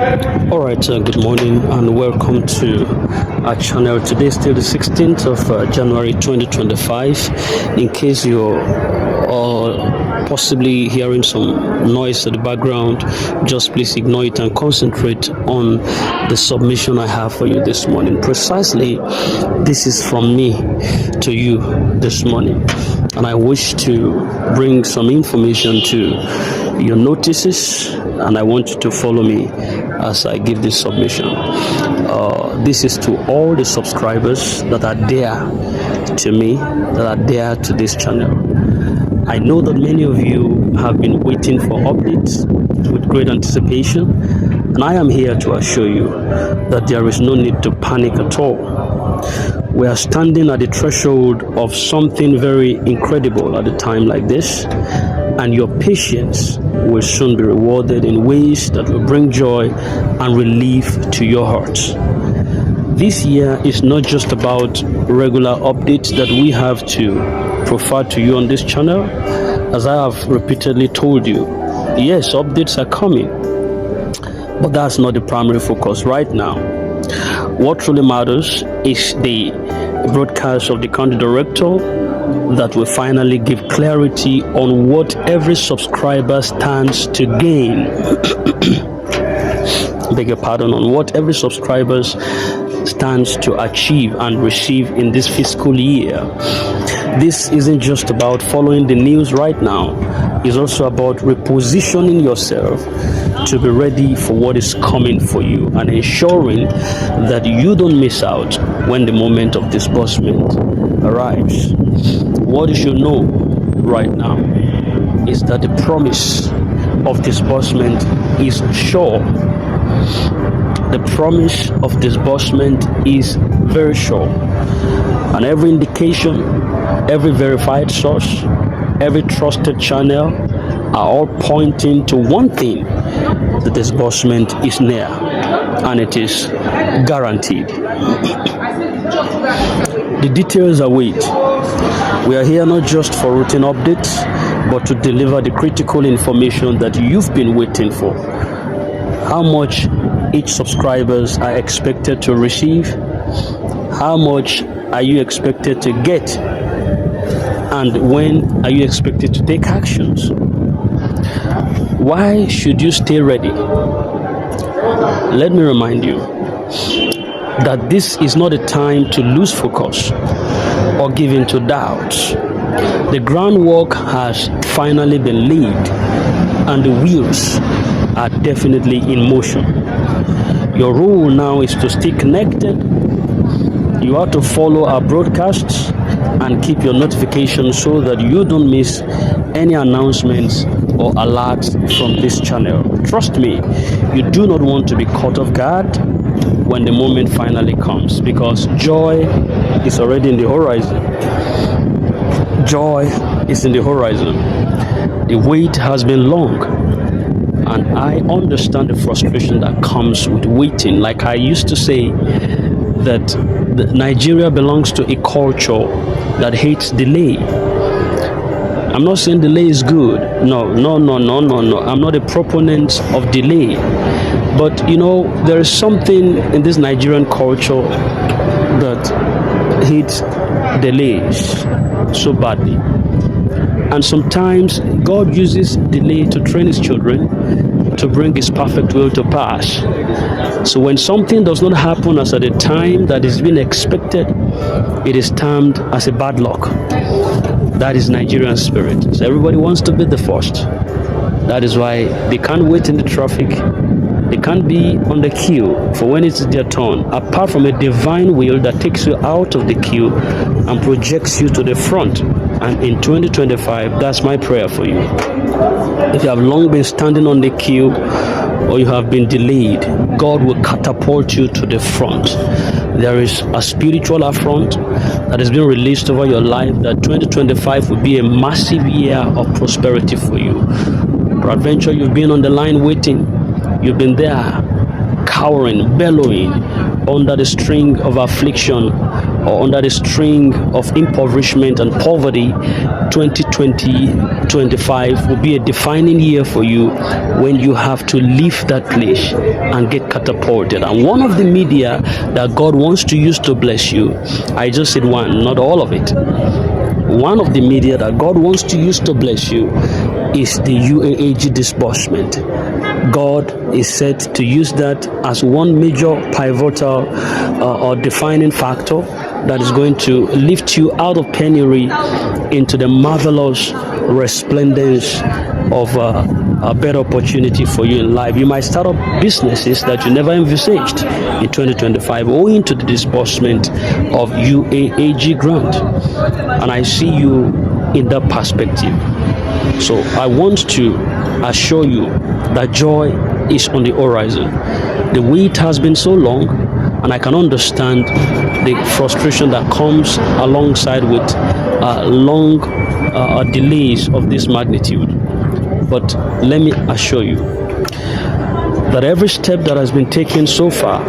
All right, good morning and welcome to our channel. Today is still the 16th of January 2025. In case you're possibly hearing some noise in the background, just please ignore it and concentrate on the submission I have for you this morning. Precisely, this is from me to you this morning, and I wish to bring some information to your notices, and I want you to follow me as I give this submission. This is to all the subscribers that are dear to me, that are dear to this channel. I know that many of you have been waiting for updates with great anticipation, and I am here to assure you that there is no need to panic at all. We are standing at the threshold of something very incredible at a time like this, and your patience will soon be rewarded in ways that will bring joy and relief to your hearts. This year is not just about regular updates that we have to provide to you on this channel. As I have repeatedly told you, yes, updates are coming, but that's not the primary focus right now. What truly matters is the broadcast of the country director that will finally give clarity on what every subscriber stands to gain. Beg your pardon, on what every subscriber stands to achieve and receive in this fiscal year. This isn't just about following the news right now, it's also about repositioning yourself to be ready for what is coming for you and ensuring that you don't miss out when the moment of disbursement arrives. What you should know right now is that the promise of disbursement is sure. The promise of disbursement is very sure, and every indication, every verified source, every trusted channel are all pointing to one thing: the disbursement is near and it is guaranteed. The details await. We are here not just for routine updates, but to deliver the critical information that you've been waiting for. How much each subscribers are expected to receive, how much are you expected to get, and when are you expected to take actions? Why should you stay ready? Let me remind you that this is not a time to lose focus or give in to doubts. The groundwork has finally been laid and the wheels are definitely in motion. Your role now is to stay connected. You have to follow our broadcasts and keep your notifications so that you don't miss any announcements or alerts from this channel. Trust me, you do not want to be caught off guard when the moment finally comes, because joy is already in the horizon. Joy is in the horizon. The wait has been long, and I understand the frustration that comes with waiting. Like I used to say, that Nigeria belongs to a culture that hates delay. I'm not saying delay is good. No. I'm not a proponent of delay. But you know, there is something in this Nigerian culture that hates delays so badly. And sometimes God uses delay to train his children to bring his perfect will to pass. So when something does not happen as at the time that is being expected, it is termed as a bad luck. That is Nigerian spirit. So everybody wants to be the first. That is why they can't wait in the traffic. They can't be on the queue for when it's their turn, apart from a divine will that takes you out of the queue and projects you to the front. And in 2025, that's my prayer for you. If you have long been standing on the queue or you have been delayed, God will catapult you to the front. There is a spiritual affront that has been released over your life that 2025 will be a massive year of prosperity for you. Peradventure, you've been on the line waiting. You've been there cowering, bellowing, under the string of affliction or under the string of impoverishment and poverty, 2020-25 will be a defining year for you when you have to leave that place and get catapulted. And one of the media that God wants to use to bless you, I just said one, not all of it. One of the media that God wants to use to bless you is the UAAG disbursement. God is set to use that as one major pivotal or defining factor that is going to lift you out of penury into the marvelous resplendence of a better opportunity for you in life. You might start up businesses that you never envisaged in 2025 owing to the disbursement of UAAG grant. And I see you in that perspective. So I want to assure you that joy is on the horizon. The wait has been so long, and I can understand the frustration that comes alongside with long delays of this magnitude. But let me assure you that every step that has been taken so far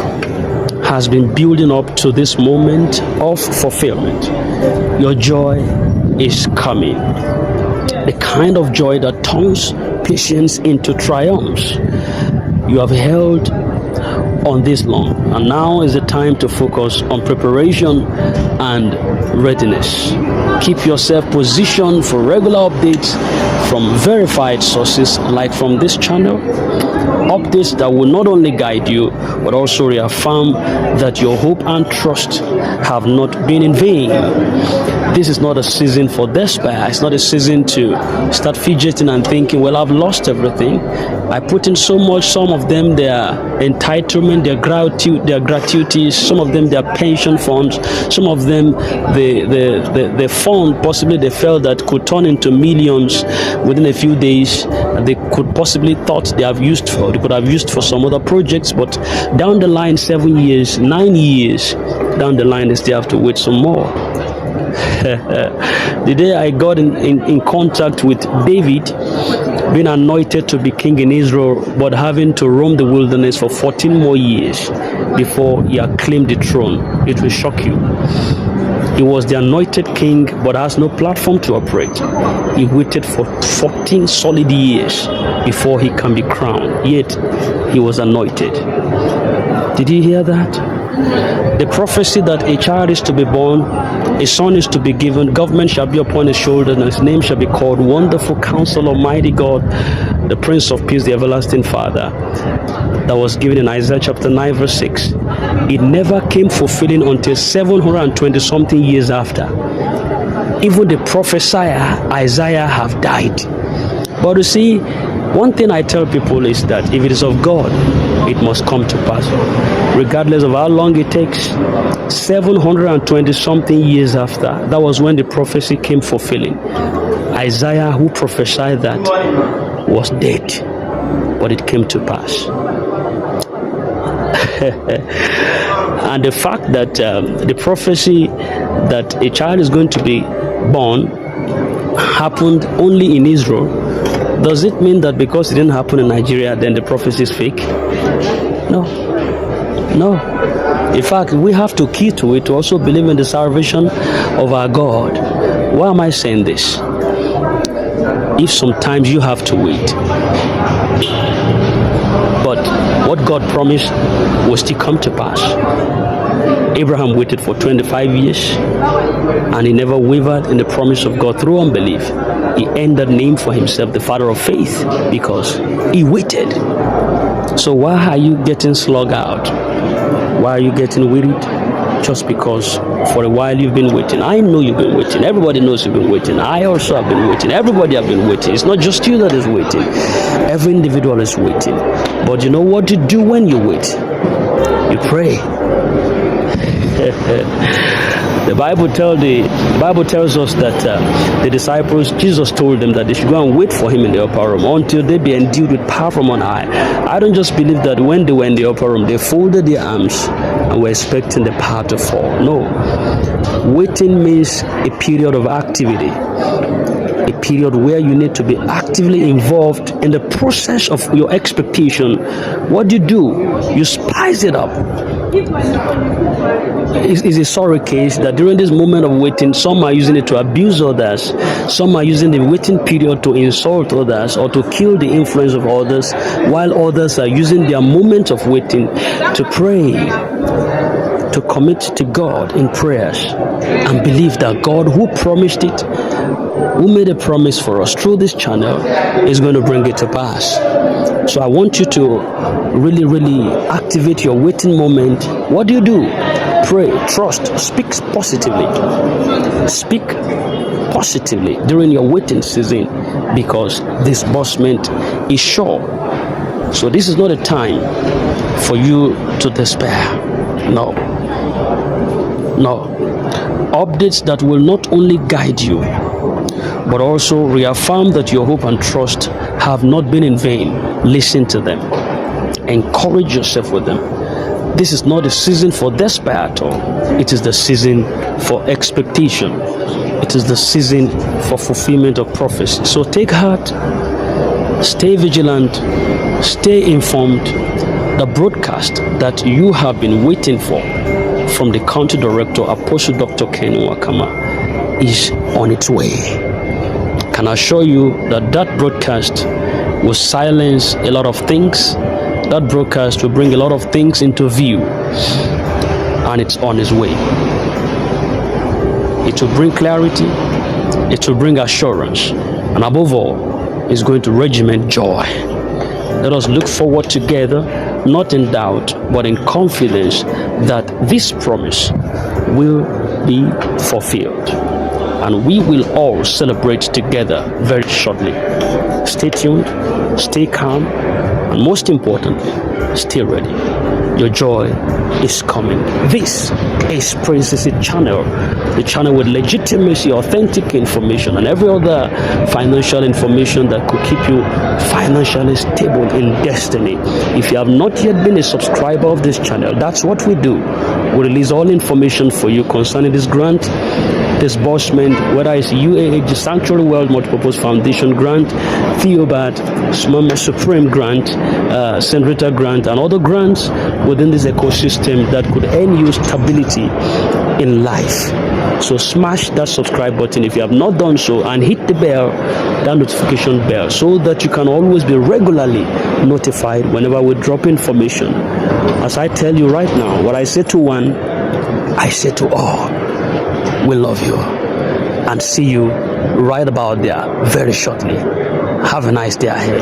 has been building up to this moment of fulfillment. Your joy is coming. The kind of joy that turns patience into triumphs. You have held on this long, and now is the time to focus on preparation and readiness. Keep yourself positioned for regular updates from verified sources like from this channel. Updates that will not only guide you but also reaffirm that your hope and trust have not been in vain. This is not a season for despair. It's not a season to start fidgeting and thinking, well, I've lost everything. I put in so much, some of them their entitlement, their gratuities, some of them their pension funds, some of them the fund possibly they felt that could turn into millions within a few days. They could possibly thought they could have used for some other projects, but down the line, 7 years, 9 years down the line, they still have to wait some more. The day I got in contact with David, being anointed to be king in Israel, but having to roam the wilderness for 14 more years before he had claimed the throne, it will shock you. He was the anointed king, but has no platform to operate. He waited for 14 solid years before he can be crowned, yet he was anointed. Did you hear that? The prophecy that a child is to be born, a son is to be given, government shall be upon his shoulder, and his name shall be called Wonderful Counselor, Mighty God, the Prince of Peace, the Everlasting Father, that was given in Isaiah chapter 9 verse 6. It never came fulfilling until 720 something years after. Even the prophesier Isaiah have died. But you see, one thing I tell people is that if it is of God, it must come to pass. Regardless of how long it takes, 720 something years after, that was when the prophecy came fulfilling. Isaiah, who prophesied that, was dead, but it came to pass. And the fact that the prophecy that a child is going to be born happened only in Israel, does it mean that because it didn't happen in Nigeria, then the prophecy is fake? No. In fact, we have to key to it to also believe in the salvation of our God. Why am I saying this? If sometimes you have to wait, but what God promised will still come to pass. Abraham waited for 25 years and he never wavered in the promise of God through unbelief. He earned that name for himself, the father of faith, because he waited. So why are you getting slugged out? Why are you getting wearied? Just because for a while you've been waiting. I know you've been waiting. Everybody knows you've been waiting. I also have been waiting. Everybody have been waiting. It's not just you that is waiting. Every individual is waiting. But you know what to do when you wait? You pray. The Bible tells us that the disciples, Jesus told them that they should go and wait for him in the upper room until they be endued with power from on high. I don't just believe that when they were in the upper room, they folded their arms and were expecting the power to fall. No. Waiting means a period of activity, a period where you need to be actively involved in the process of your expectation. What do? You spice it up. It's a sorry case that during this moment of waiting, some are using it to abuse others, some are using the waiting period to insult others or to kill the influence of others, while others are using their moment of waiting to pray, to commit to God in prayers and believe that God, who promised it, who made a promise for us through this channel, is going to bring it to pass. So I want you to really activate your waiting moment. What do? Pray, trust, speak positively. Speak positively during your waiting season, because disbursement is sure. So this is not a time for you to despair. No. Updates that will not only guide you, but also reaffirm that your hope and trust have not been in vain. Listen to them. Encourage yourself with them. This is not a season for despair at all. It is the season for expectation. It is the season for fulfillment of prophecy. So take heart, stay vigilant, stay informed. The broadcast that you have been waiting for from the country director, Apostle Dr. Ken Wakama, is on its way. Can assure you that broadcast will silence a lot of things. That broadcast will bring a lot of things into view, and it's on its way. It will bring clarity, it will bring assurance, and above all, it's going to regiment joy. Let us look forward together, not in doubt, but in confidence that this promise will be fulfilled. And we will all celebrate together very shortly. Stay tuned, stay calm, and most importantly, stay ready. Your joy is coming. This is Princess Channel, the channel with legitimacy, authentic information, and every other financial information that could keep you financially stable in destiny. If you have not yet been a subscriber of this channel, that's what we do. We release all information for you concerning this grant, disbursement, whether it's UAH, Sanctuary World Multipurpose Foundation grant, Theobat, Supreme grant, St. Rita grant, and other grants within this ecosystem that could earn you stability in life. So smash that subscribe button if you have not done so, and hit the bell, that notification bell, so that you can always be regularly notified whenever we drop information. As I tell you right now, what I say to one, I say to all. We love you, and see you right about there very shortly. Have a nice day ahead.